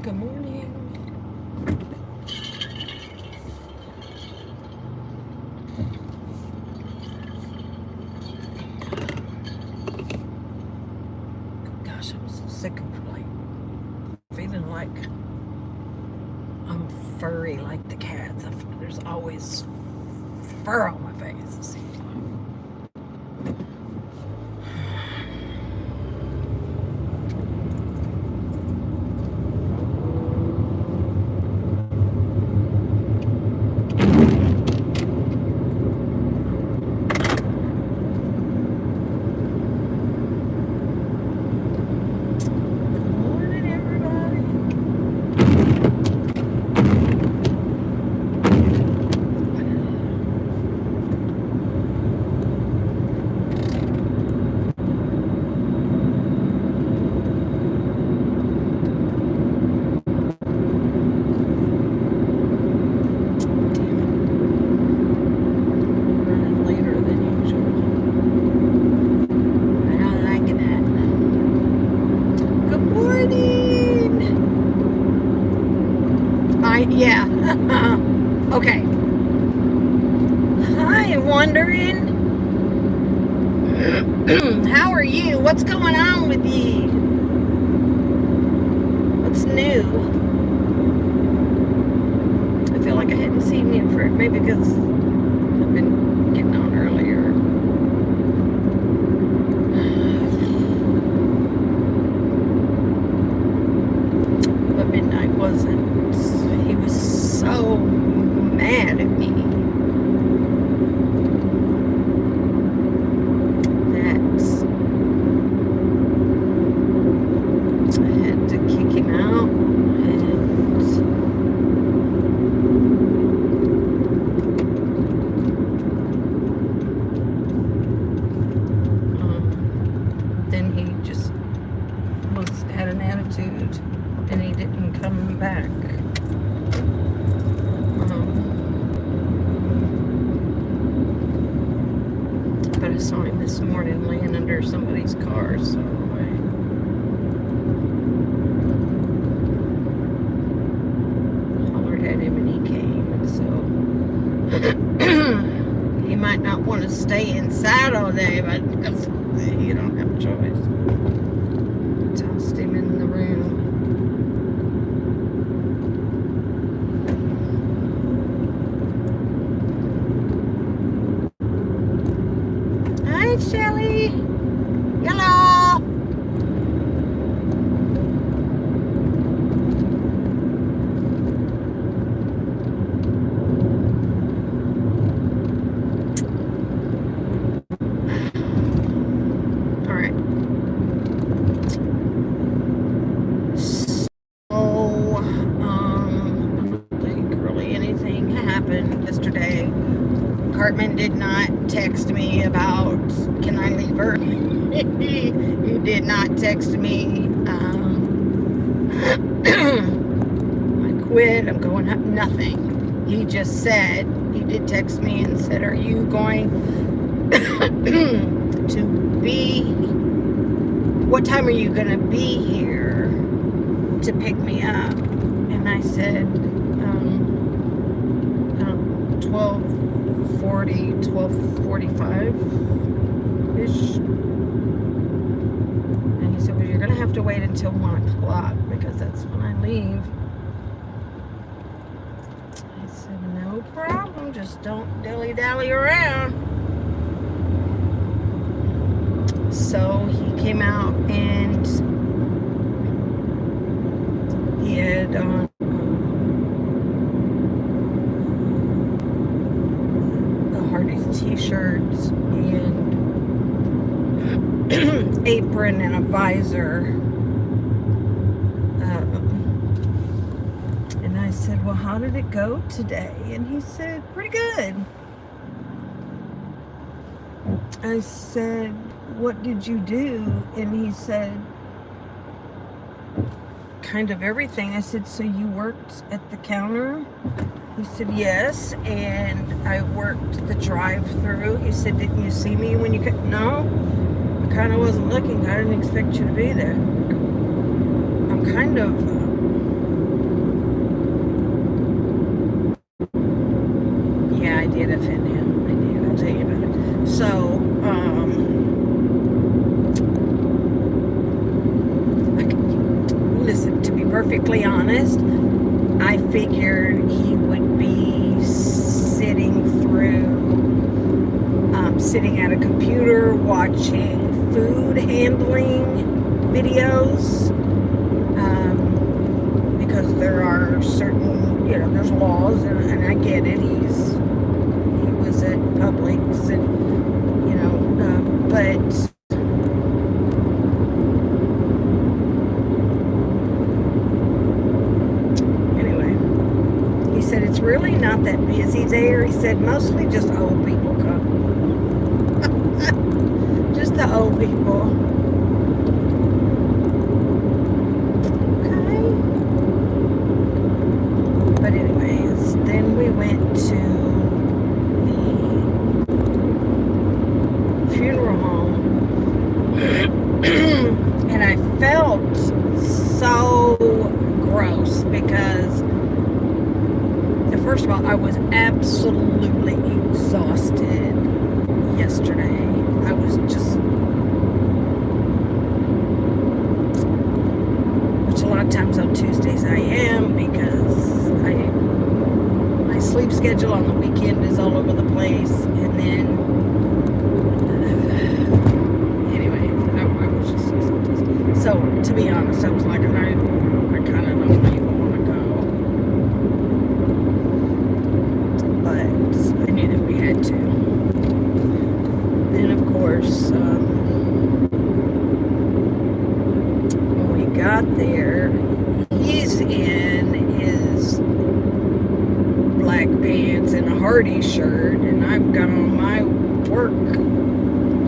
Good morning. Gosh, I'm so sick of feeling like I'm furry like the cats. There's always fur on my face. It seems like. Yeah. Okay. Hi, wondering. How are you? What's going on with you? What's new? I feel like I hadn't seen you for maybe because I've been getting on earlier. But midnight wasn't. He was so mad at me that I had to kick him out, and then he just had an attitude, and he didn't come back. But I saw him this morning laying under somebody's car, so I hollered at him and he came, and so he might not want to stay inside all day, but because you don't have a choice. Tossed him in the room. Hi, Shelly. Hello. All right. So, I don't think really anything happened yesterday. Cartman did not text me about, can I leave early? He did not text me. I quit, I'm going up, nothing. He just said, he did text me and said, are you going to be, what time are you going to be here to pick me up? And I said, 12:45-ish. And he said, well, you're going to have to wait until 1 o'clock because that's when I leave. I said, no problem. Just don't dilly-dally around. So he came out and he had on t-shirts and apron and a visor, and I said, well, how did it go today? And he said, pretty good. I said, what did you do? And he said, kind of everything. I said, so you worked at the counter? He said, yes, and I worked the drive-through. He said, didn't you see me when you could? No, I kind of wasn't looking. I didn't expect you to be there. I'm kind of did offend him. I did. I'll tell you about it. So, listen, to be perfectly honest, I figured he would be sitting at a computer watching food handling videos, because there are certain, there's laws, and I get it. He was at Publix, and but anyway, he said it's really not that busy there. He said mostly just old people come. Just the old people. Okay. But anyways, then we went to the funeral home. And I felt so gross because, first of all, I was absolutely exhausted yesterday. I was just, which a lot of times on Tuesdays I am, because my sleep schedule on the weekend is all over the place, and then anyway, I was just exhausted. So to be honest, I was like, I kind of don't even want to go, but I knew that we had to. Then, of course, when we got there, he's in his black pants and a Hardy shirt, and I've got on my work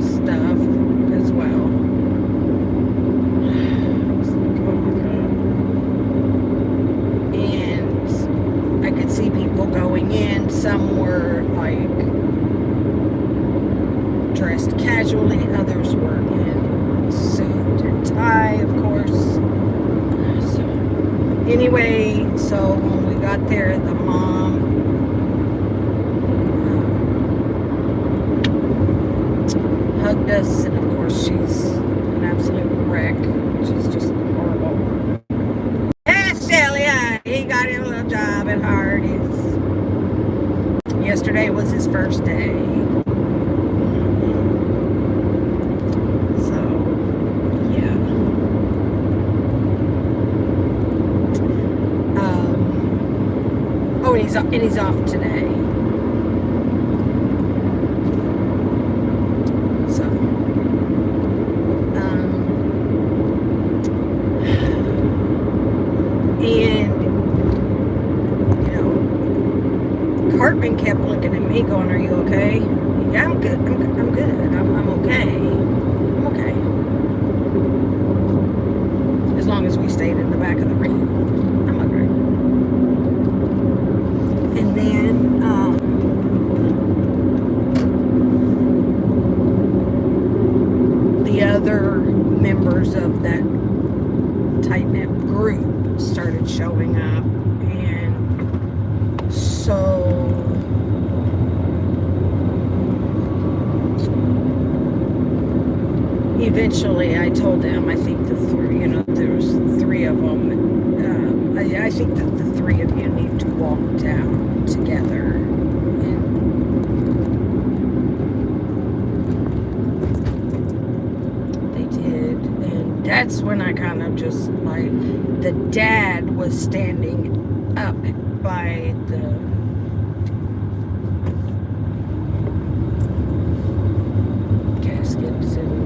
stuff as well. I was like, oh my God. And I could see people going in. Some were like dressed casually, others were in suit and tie, of course. So anyway, so when we got there, the mom hugged us, and of course she's an absolute wreck. She's just horrible. Yes, Shelly, he got him a little job at Hardee's. Yesterday was his first day. And he's off today. So, and Cartman kept looking at me, going, "Are you okay?" Yeah, I'm good. I'm good. I'm okay. I'm okay. As long as we stayed in the back of the room, I'm okay. And then, the other members of that tight-knit group started showing up, and so eventually I told them, I think the three, there's three of them, I think that the three of you need to walk down together. And they did. And that's when I kind of just, like, the dad was standing up by the caskets and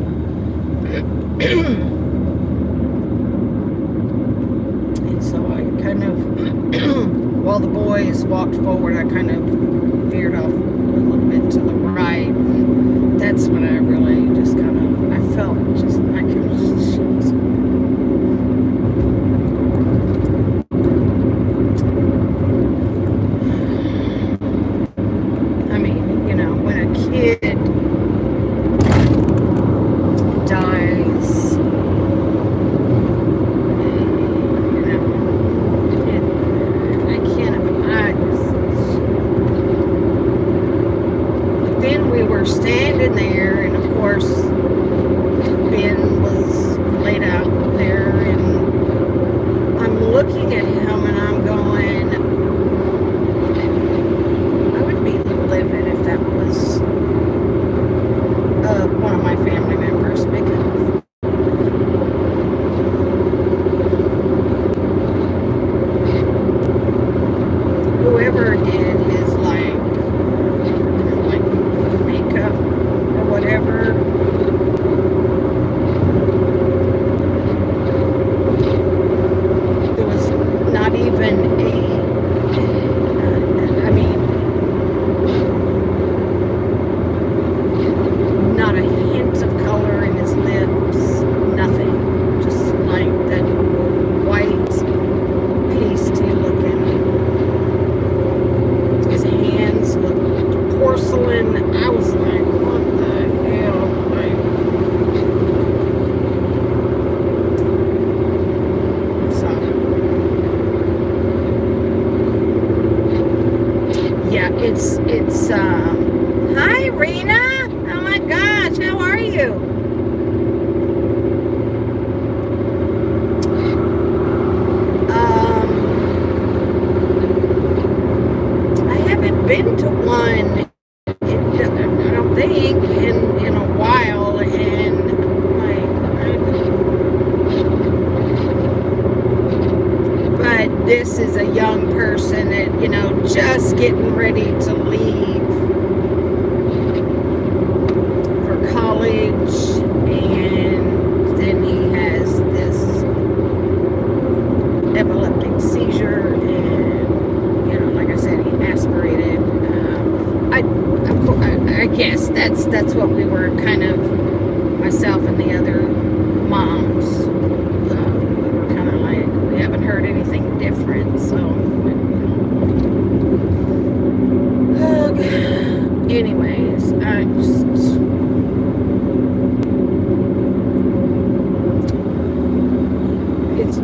so I kind of, while the boys walked forward, I kind of veered off a little bit to the right. That's when I really just kind of, I felt just, I could just, I mean, when a kid dies, in there, and of course, Ben was laid out there, and I'm looking at him, and I'm going, I would be livid if that was one of my family members, because whoever did his, like, like makeup or whatever, there was not even I mean, not a hint of color in his lips, nothing, just like that white, pasty looking. His hands looked porcelain. I was like, what the hell? Like, so, yeah, it's, hi, Rena. Oh my gosh, how are you? I haven't been to one, I don't think, in a while, and like, but this is a young person that, just getting ready to leave for college, and then he has this epileptic seizure, and like I said, he aspirated. I guess that's what we were kind of, myself and the other moms, we were kind of like, we haven't heard anything different, so anyways, I just, it's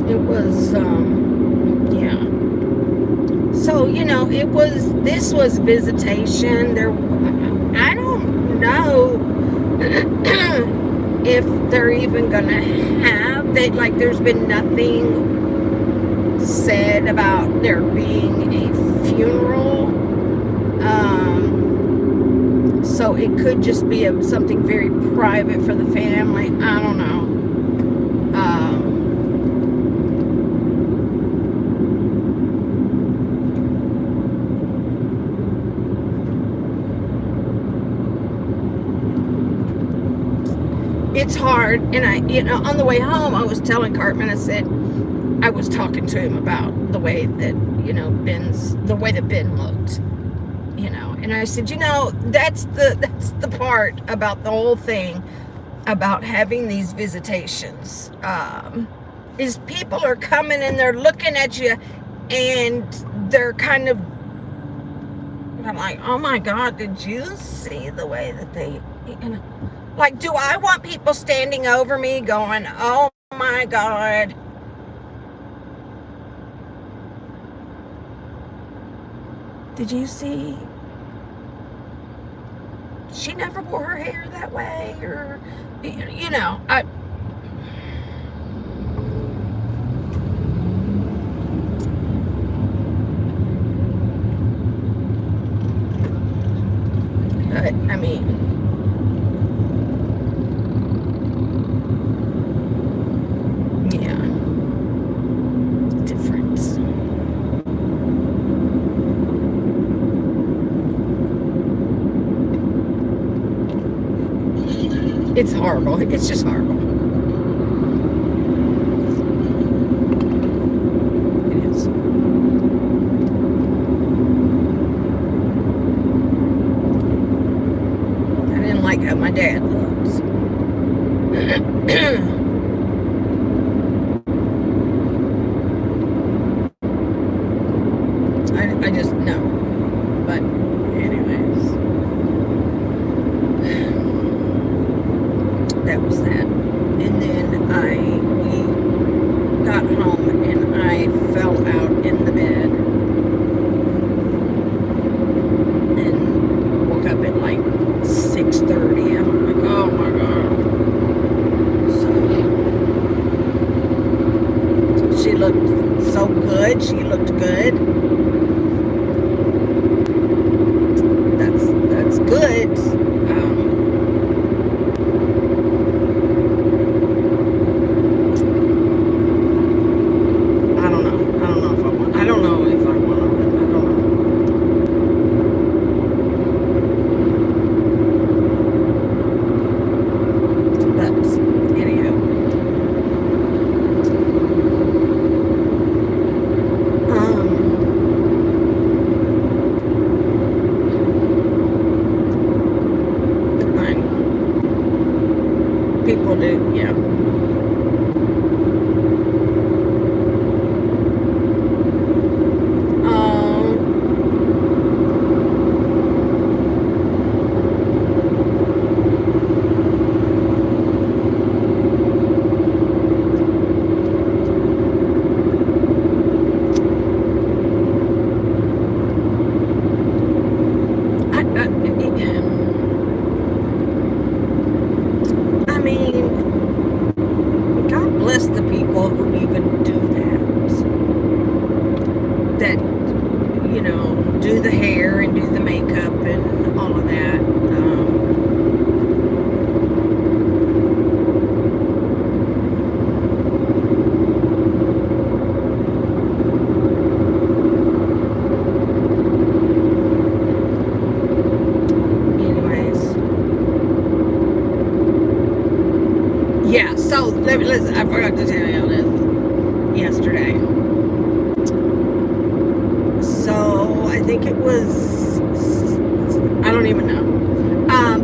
it was yeah. So this was visitation. I don't know if they're even gonna have that. Like, there's been nothing said about there being a funeral. So it could just be something very private for the family. I don't know. It's hard, and on the way home, I was telling Cartman, I said, I was talking to him about the way that, the way that Ben looked, and I said, that's the part about the whole thing about having these visitations, is people are coming and they're looking at you, and they're kind of, I'm like, oh my God, did you see the way that they, like, do I want people standing over me going, oh my God? Did you see? She never wore her hair that way, or, I mean, yeah, different. It's horrible. It's just horrible. It is. I didn't like how my dad looks. I just know. But anyways, that was that. And then we got home and I fell out in the bed. she looked so good. She looked good. That's good. I don't know. I don't know if I want. I don't know if I want to. I don't know. But anyhow, fine. People do, yeah. I mean, God bless the people who even do that. That, do the hair and do the makeup and all of that. Yeah, so listen, I forgot to tell you this yesterday. So I think it was, I don't even know.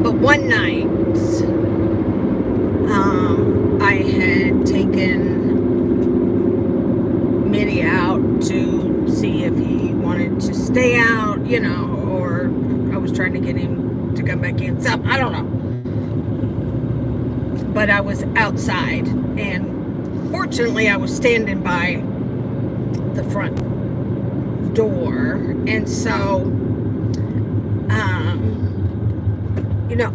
But one night, I had taken Mitty out to see if he wanted to stay out, or I was trying to get him to come back in. So I don't know. But I was outside, and fortunately I was standing by the front door, and so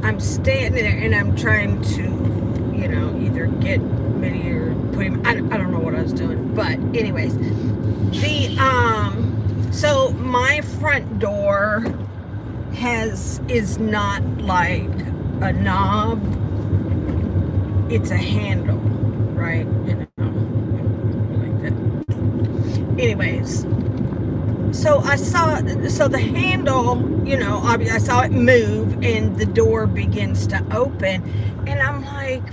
I'm standing there and I'm trying to either get Mitty or put him, I don't know what I was doing, but anyways, so my front door is not like a knob. It's a handle, right? Like that. Anyways, so the handle, I saw it move and the door begins to open, and I'm like,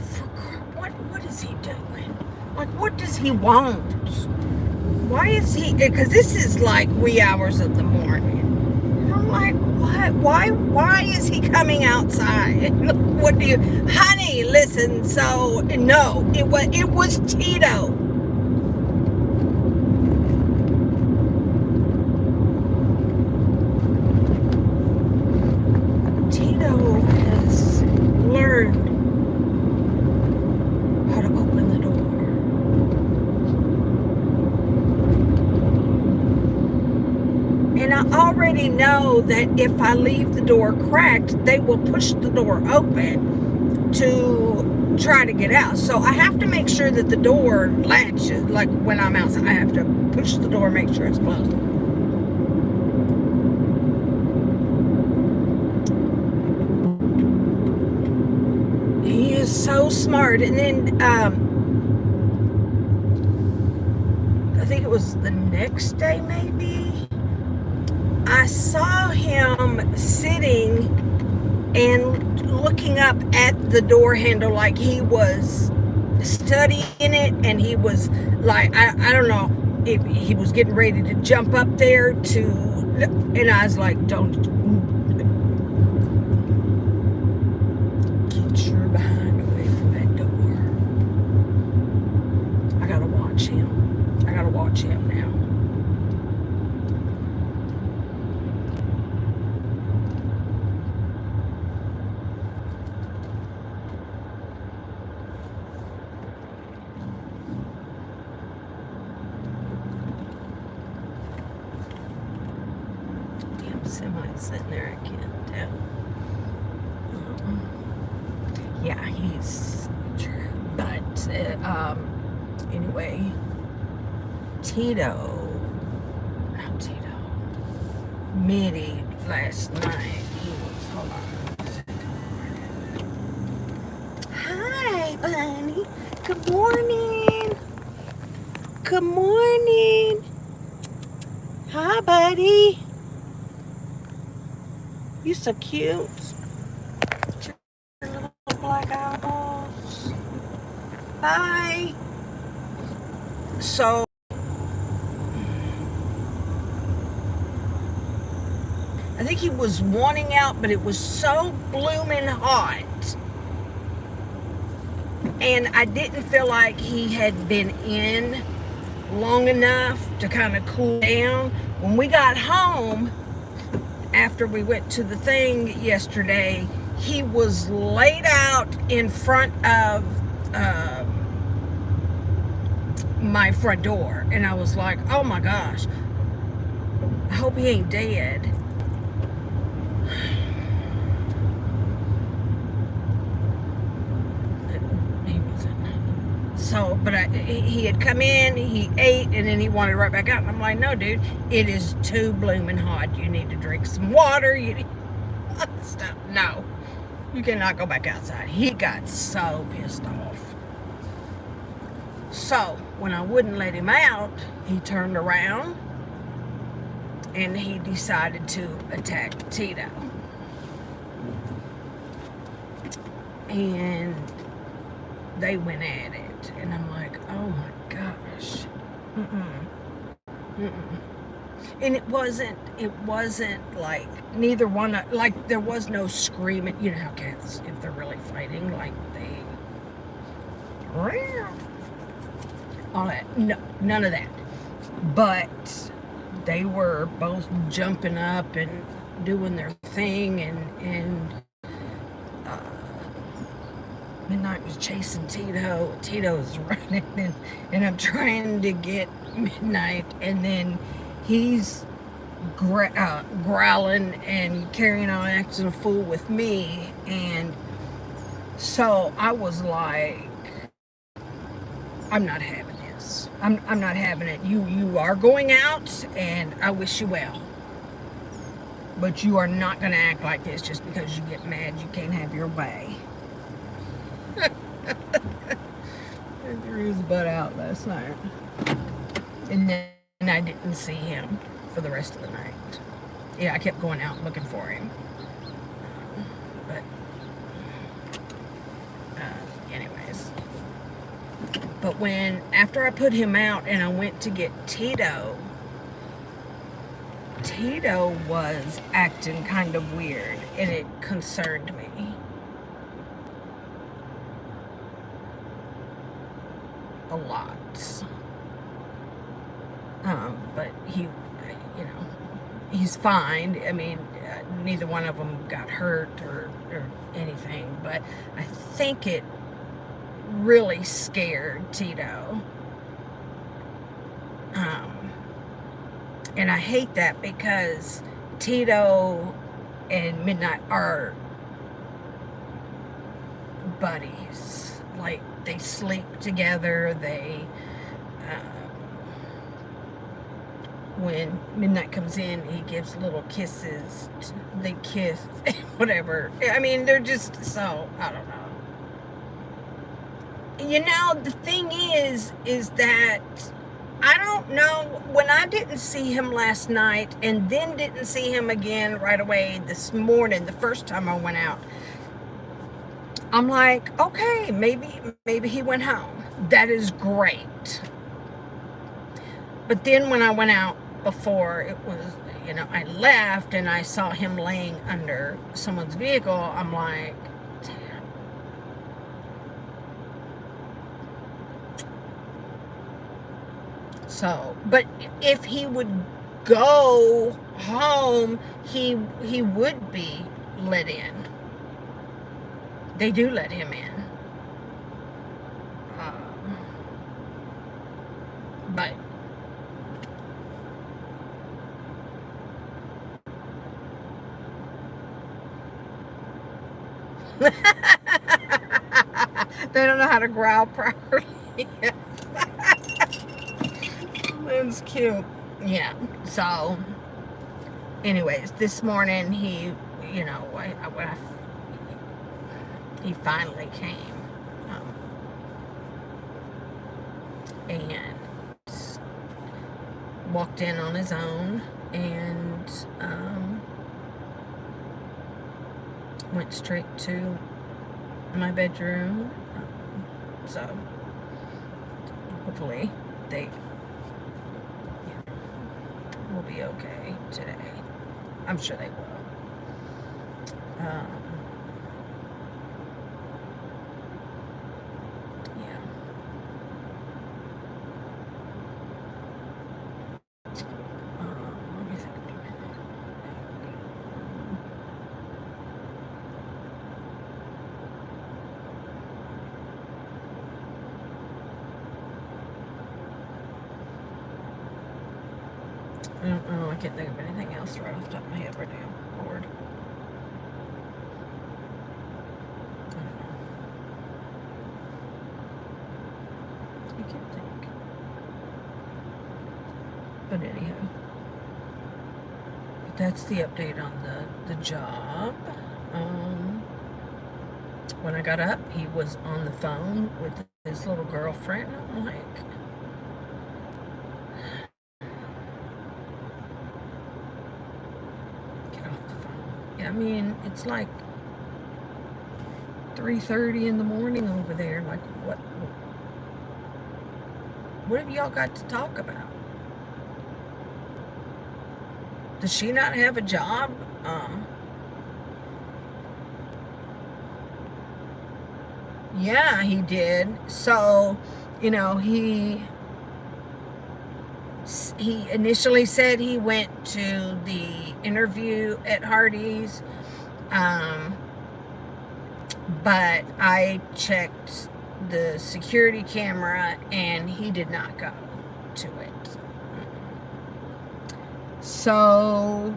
what is he doing? Like, what does he want? Why is he, because this is like wee hours of the morning. And I'm like, what? Why is he coming outside? What do you, honey, listen, so, no, it was Tito. Tito has learned how to open the door. And I already know that if I leave the door cracked, they will push the door open to try to get out. So I have to make sure that the door latches. Like when I'm outside, I have to push the door, make sure it's closed. He is so smart. And then I think it was the next day maybe, I saw him sitting and looking up at the door handle like he was studying it, and he was like, I don't know if he was getting ready to jump up there and I was like, don't get your behind away from that door. I gotta watch him now. Somebody sitting there, I can't tell. Yeah, he's true. But anyway, Mitty last night. He was, hold on. Hi, bunny. Good morning. Good morning. Hi, buddy. You so cute. Your little black eyeballs. Hi. So, I think he was wanting out, but it was so blooming hot. And I didn't feel like he had been in long enough to kind of cool down. When we got home, after we went to the thing yesterday, he was laid out in front of my front door. And I was like, oh my gosh, I hope he ain't dead. So, but he had come in, he ate, and then he wanted right back out. And I'm like, no, dude, it is too blooming hot. You need to drink some water. You need stuff. No, you cannot go back outside. He got so pissed off. So, when I wouldn't let him out, he turned around and he decided to attack Tito. And they went at it. And I'm like, oh my gosh. And it wasn't like neither one, like there was no screaming. You know how cats, if they're really fighting, like they, all that. No, none of that. But they were both jumping up and doing their thing, and Midnight was chasing Tito. Tito was running, and I'm trying to get Midnight, and then he's growling and carrying on, acting a fool with me. And so I was like, I'm not having this. I'm not having it. You are going out, and I wish you well. But you are not going to act like this just because you get mad. You can't have your way. I threw his butt out last night. And then I didn't see him for the rest of the night. Yeah, I kept going out looking for him. But, anyways. But after I put him out and I went to get Tito was acting kind of weird, and it concerned me. A lot. But he's fine. I mean, neither one of them got hurt or anything, but I think it really scared Tito. And I hate that because Tito and Midnight are buddies. Like, they sleep together. When Midnight comes in, he gives little kisses. They kiss, whatever. I mean, they're just so, I don't know. You know, the thing is that I don't know, when I didn't see him last night and then didn't see him again right away this morning, the first time I went out, I'm like, okay, maybe he went home. That is great. But then when I went out before, it was, I left and I saw him laying under someone's vehicle. I'm like, damn. So, but if he would go home, he would be let in. They do let him in. But they don't know how to growl properly. They That's cute. Yeah. So, anyways, this morning he, he finally came, and walked in on his own, and went straight to my bedroom. So hopefully they will be okay today. I'm sure they will. Yeah. Let me think. I don't know. I can't think of anything else right off the top of my head right now. Lord. I don't know. I can't think. But anyhow. But that's the update on the job. When I got up, he was on the phone with his little girlfriend. I'm like, I mean, it's like 3:30 in the morning over there. Like, what have y'all got to talk about? Does she not have a job? Yeah, he did. So, he initially said he went to the interview at Hardee's, but I checked the security camera and he did not go to it. So,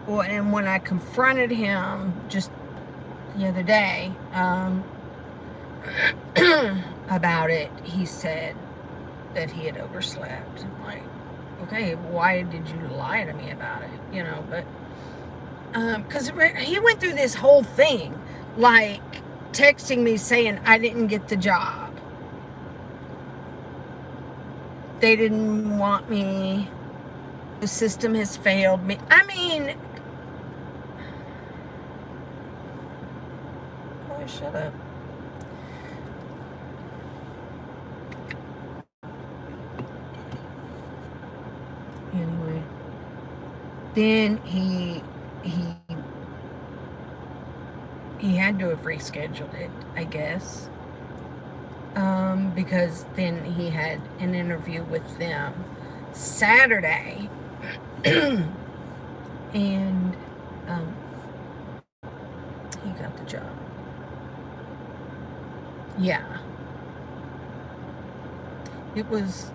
and when I confronted him just the other day about it, he said that he had overslept. I'm like, okay, why did you lie to me about it? But because he went through this whole thing, like texting me saying I didn't get the job. They didn't want me. The system has failed me. I mean, boy, shut up. Anyway, then he had to have rescheduled it, I guess, because then he had an interview with them Saturday, and he got the job. Yeah, it was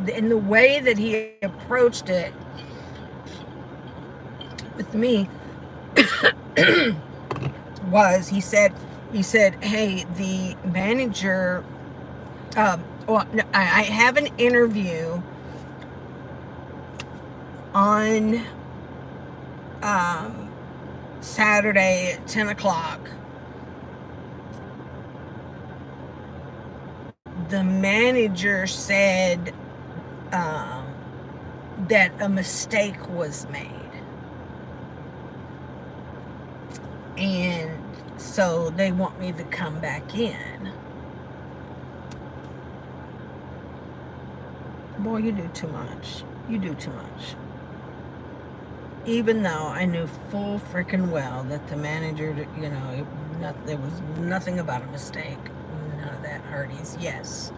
in the way that he approached it with me. Was he said, hey, the manager, I have an interview on Saturday at 10 o'clock. The manager said that a mistake was made. And so they want me to come back in. Boy, you do too much. You do too much. Even though I knew full freaking well that the manager, there was nothing about a mistake. None of that. Hardee's, yes.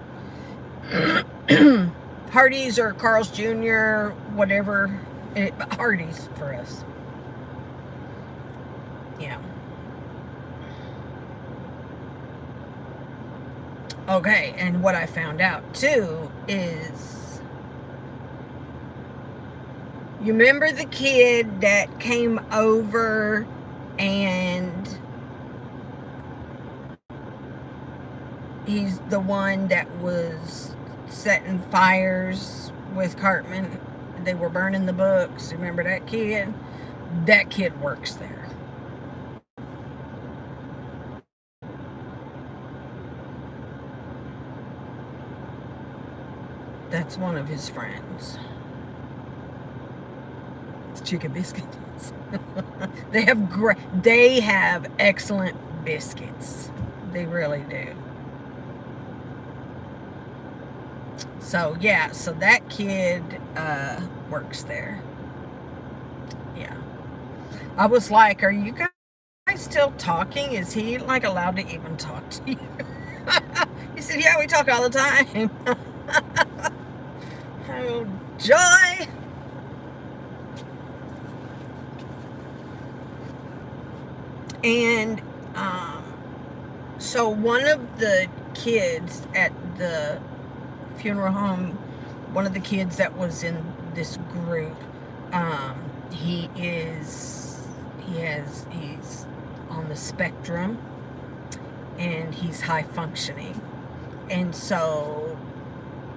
Hardee's or Carl's Jr., whatever. Hardee's for us. Yeah. Okay, and what I found out too is, you remember the kid that came over and He's the one that was setting fires with Cartman. They were burning the books. Remember that kid? That kid works there. That's one of his friends. It's chicken biscuits. They have excellent biscuits. They really do. So yeah, so that kid works there. Yeah. I was like, are you guys still talking? Is he like allowed to even talk to you? He said, yeah, we talk all the time. Oh, joy. And so one of the kids at the funeral home, one of the kids that was in this group, he's on the spectrum, and he's high functioning. And so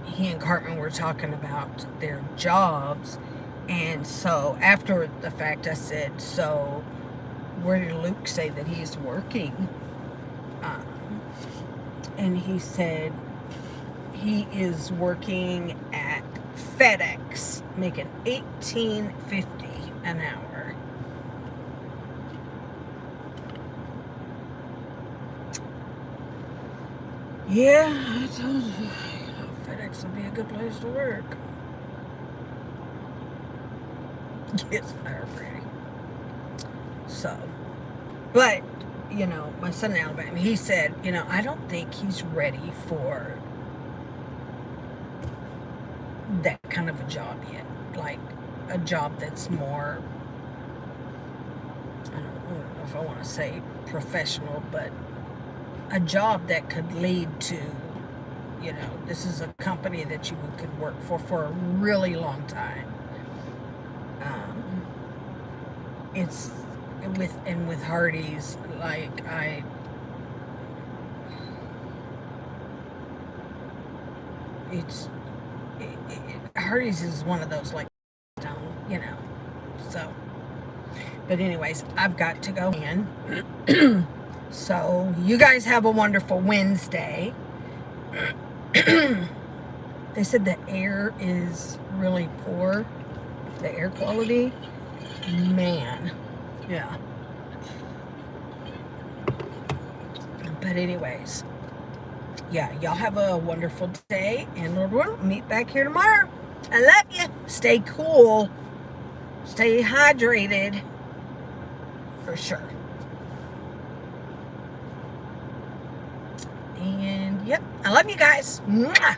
he and Cartman were talking about their jobs. And so after the fact, I said, so where did Luke say that he's working? And he said he is working at FedEx, making $18.50 an hour. Yeah, I told you, FedEx would be a good place to work. It's fire pretty. So, but, my son in Alabama, he said, I don't think he's ready for that kind of a job yet. Like, a job that's more, I don't know if I want to say professional, but a job that could lead to, this is a company that you could work for a really long time. It's with Hardee's, like Hardee's is one of those, like, so, but anyways, I've got to go in. So you guys have a wonderful Wednesday. They said the air is really poor, the air quality. Man, yeah. But anyways, yeah, y'all have a wonderful day, and Lord willing, meet back here tomorrow. I love you. Stay cool. Stay hydrated. For sure. And, yep, I love you guys. Mwah.